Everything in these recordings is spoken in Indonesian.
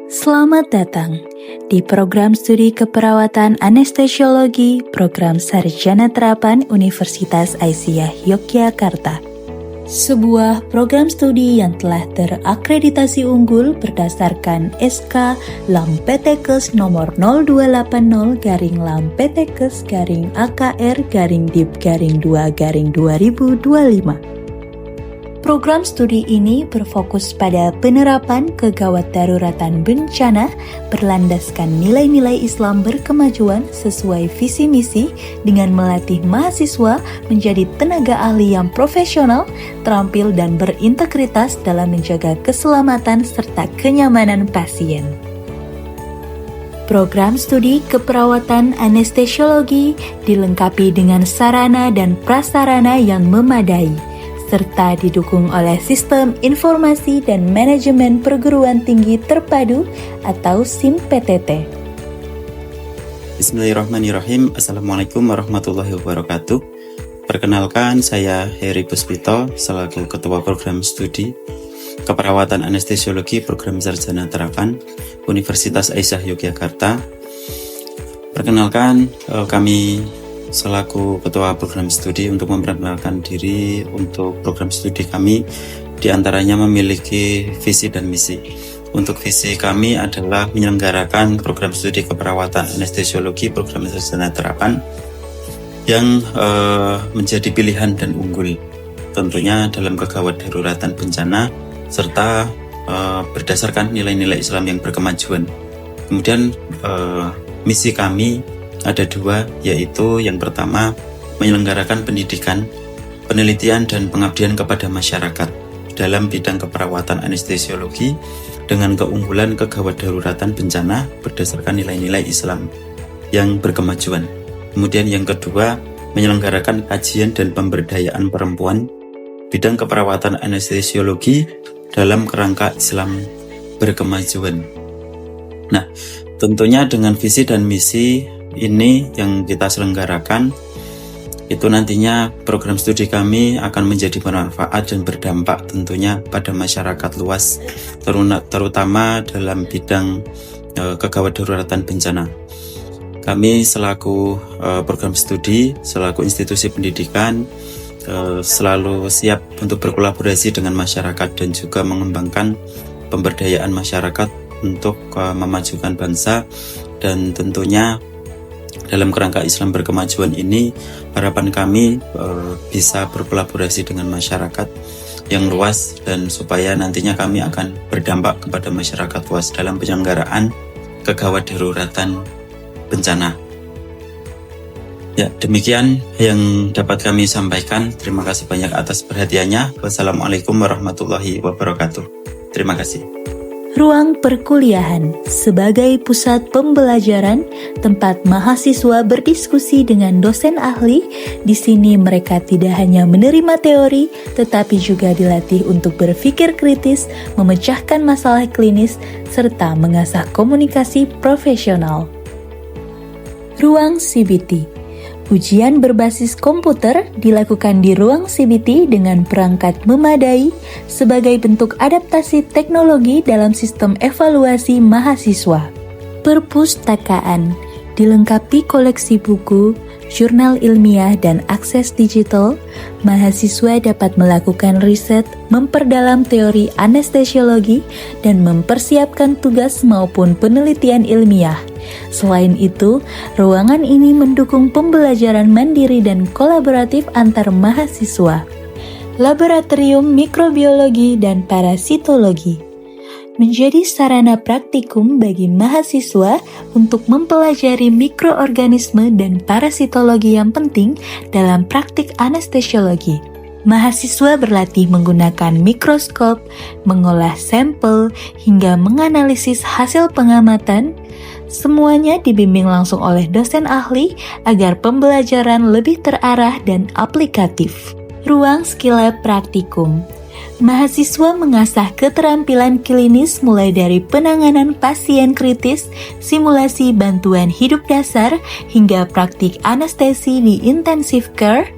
Selamat datang di program studi keperawatan anestesiologi program Sarjana Terapan Universitas Aisyah Yogyakarta. Sebuah program studi yang telah terakreditasi unggul berdasarkan SK Lam.Ptkes nomor 0280-Lam.Ptkes-AKR-DIP-2-2025. Program studi ini berfokus pada penerapan kegawat daruratan bencana berlandaskan nilai-nilai Islam berkemajuan sesuai visi misi dengan melatih mahasiswa menjadi tenaga ahli yang profesional, terampil dan berintegritas dalam menjaga keselamatan serta kenyamanan pasien. Program studi keperawatan anestesiologi dilengkapi dengan sarana dan prasarana yang memadai, serta didukung oleh Sistem Informasi dan Manajemen Perguruan Tinggi Terpadu atau SIM-PTT. Bismillahirrahmanirrahim. Assalamualaikum warahmatullahi wabarakatuh. Perkenalkan, saya Heri Puspito selaku Ketua Program Studi Keperawatan Anestesiologi Program Sarjana Terapan Universitas Aisyah Yogyakarta. Perkenalkan, kami selaku Ketua Program Studi untuk memperkenalkan diri untuk program studi kami, diantaranya memiliki visi dan misi. Untuk visi kami adalah menyelenggarakan program studi keperawatan anestesiologi program sarjana terapan yang menjadi pilihan dan unggul tentunya dalam kegawat daruratan bencana serta berdasarkan nilai-nilai Islam yang berkemajuan. Kemudian misi kami ada dua, yaitu yang pertama menyelenggarakan pendidikan, penelitian dan pengabdian kepada masyarakat dalam bidang keperawatan anestesiologi dengan keunggulan kegawat daruratan bencana berdasarkan nilai-nilai Islam yang berkemajuan. Kemudian yang kedua, menyelenggarakan kajian dan pemberdayaan perempuan bidang keperawatan anestesiologi dalam kerangka Islam berkemajuan. Nah, tentunya dengan visi dan misi ini yang kita selenggarakan, itu nantinya program studi kami akan menjadi bermanfaat dan berdampak tentunya pada masyarakat luas, terutama dalam bidang kegawat daruratan bencana. Kami selaku program studi, selaku institusi pendidikan, selalu siap untuk berkolaborasi dengan masyarakat dan juga mengembangkan pemberdayaan masyarakat untuk memajukan bangsa. Dan tentunya dalam kerangka Islam berkemajuan ini, harapan kami bisa berkolaborasi dengan masyarakat yang luas dan supaya nantinya kami akan berdampak kepada masyarakat luas dalam penyelenggaraan kegawat daruratan bencana. Ya, demikian yang dapat kami sampaikan. Terima kasih banyak atas perhatiannya. Wassalamualaikum warahmatullahi wabarakatuh. Terima kasih. Ruang perkuliahan sebagai pusat pembelajaran, tempat mahasiswa berdiskusi dengan dosen ahli. Di sini mereka tidak hanya menerima teori, tetapi juga dilatih untuk berpikir kritis, memecahkan masalah klinis, serta mengasah komunikasi profesional. Ruang CBT. Ujian berbasis komputer dilakukan di ruang CBT dengan perangkat memadai sebagai bentuk adaptasi teknologi dalam sistem evaluasi mahasiswa. Perpustakaan dilengkapi koleksi buku, jurnal ilmiah dan akses digital. Mahasiswa dapat melakukan riset, memperdalam teori anestesiologi, dan mempersiapkan tugas maupun penelitian ilmiah. Selain itu, ruangan ini mendukung pembelajaran mandiri dan kolaboratif antar mahasiswa. Laboratorium mikrobiologi dan parasitologi menjadi sarana praktikum bagi mahasiswa untuk mempelajari mikroorganisme dan parasitologi yang penting dalam praktik anestesiologi. Mahasiswa berlatih menggunakan mikroskop, mengolah sampel, hingga menganalisis hasil pengamatan. Semuanya dibimbing langsung oleh dosen ahli agar pembelajaran lebih terarah dan aplikatif. Ruang Skillab Praktikum. Mahasiswa mengasah keterampilan klinis mulai dari penanganan pasien kritis, simulasi bantuan hidup dasar, hingga praktik anestesi di intensive care.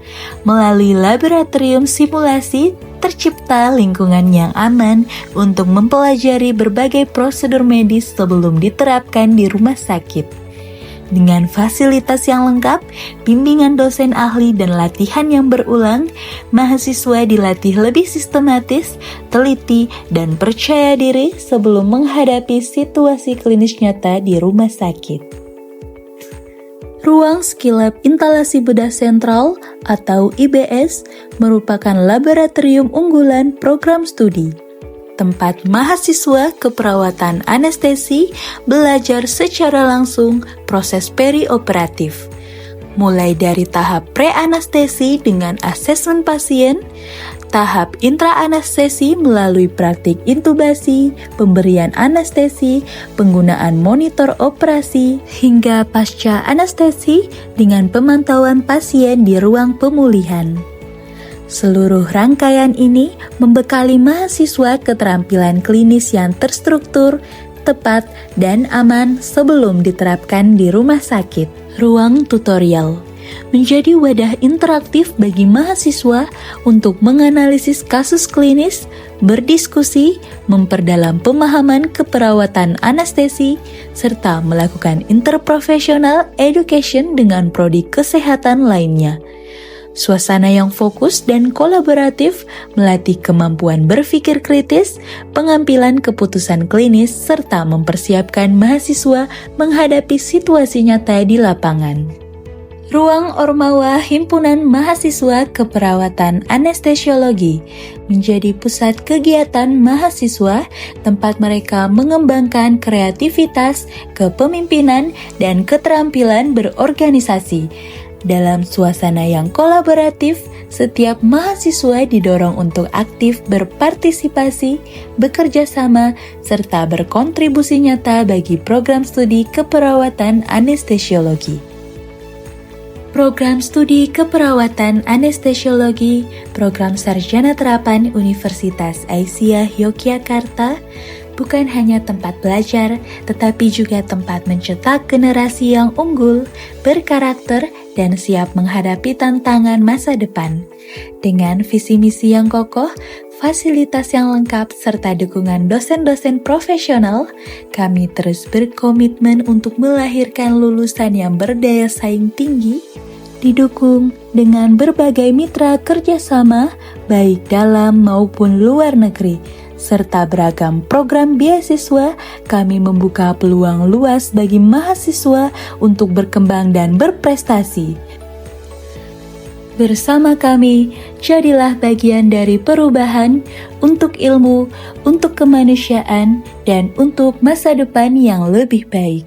Melalui laboratorium simulasi, tercipta lingkungan yang aman untuk mempelajari berbagai prosedur medis sebelum diterapkan di rumah sakit. Dengan fasilitas yang lengkap, bimbingan dosen ahli dan latihan yang berulang, mahasiswa dilatih lebih sistematis, teliti, dan percaya diri sebelum menghadapi situasi klinis nyata di rumah sakit. Ruang Skilab Instalasi Bedah Sentral atau IBS merupakan laboratorium unggulan program studi, tempat mahasiswa keperawatan anestesi belajar secara langsung proses perioperatif, mulai dari tahap pre-anestesi dengan asesmen pasien, tahap intra-anestesi melalui praktik intubasi, pemberian anestesi, penggunaan monitor operasi, hingga pasca anestesi dengan pemantauan pasien di ruang pemulihan. Seluruh rangkaian ini membekali mahasiswa keterampilan klinis yang terstruktur, tepat, dan aman sebelum diterapkan di rumah sakit. Ruang tutorial menjadi wadah interaktif bagi mahasiswa untuk menganalisis kasus klinis, berdiskusi, memperdalam pemahaman keperawatan anestesi, serta melakukan interprofessional education dengan prodi kesehatan lainnya. Suasana yang fokus dan kolaboratif melatih kemampuan berpikir kritis, pengambilan keputusan klinis, serta mempersiapkan mahasiswa menghadapi situasi nyata di lapangan. Ruang Ormawa Himpunan Mahasiswa Keperawatan Anestesiologi menjadi pusat kegiatan mahasiswa, tempat mereka mengembangkan kreativitas, kepemimpinan, dan keterampilan berorganisasi. Dalam suasana yang kolaboratif, setiap mahasiswa didorong untuk aktif berpartisipasi, bekerja sama, serta berkontribusi nyata bagi program studi keperawatan anestesiologi. Program Studi Keperawatan Anestesiologi, Program Sarjana Terapan Universitas Aisyah Yogyakarta, bukan hanya tempat belajar, tetapi juga tempat mencetak generasi yang unggul, berkarakter, dan siap menghadapi tantangan masa depan. Dengan visi misi yang kokoh, fasilitas yang lengkap, serta dukungan dosen-dosen profesional, kami terus berkomitmen untuk melahirkan lulusan yang berdaya saing tinggi, didukung dengan berbagai mitra kerjasama, baik dalam maupun luar negeri, serta beragam program beasiswa. Kami membuka peluang luas bagi mahasiswa untuk berkembang dan berprestasi. Bersama kami, jadilah bagian dari perubahan untuk ilmu, untuk kemanusiaan, dan untuk masa depan yang lebih baik.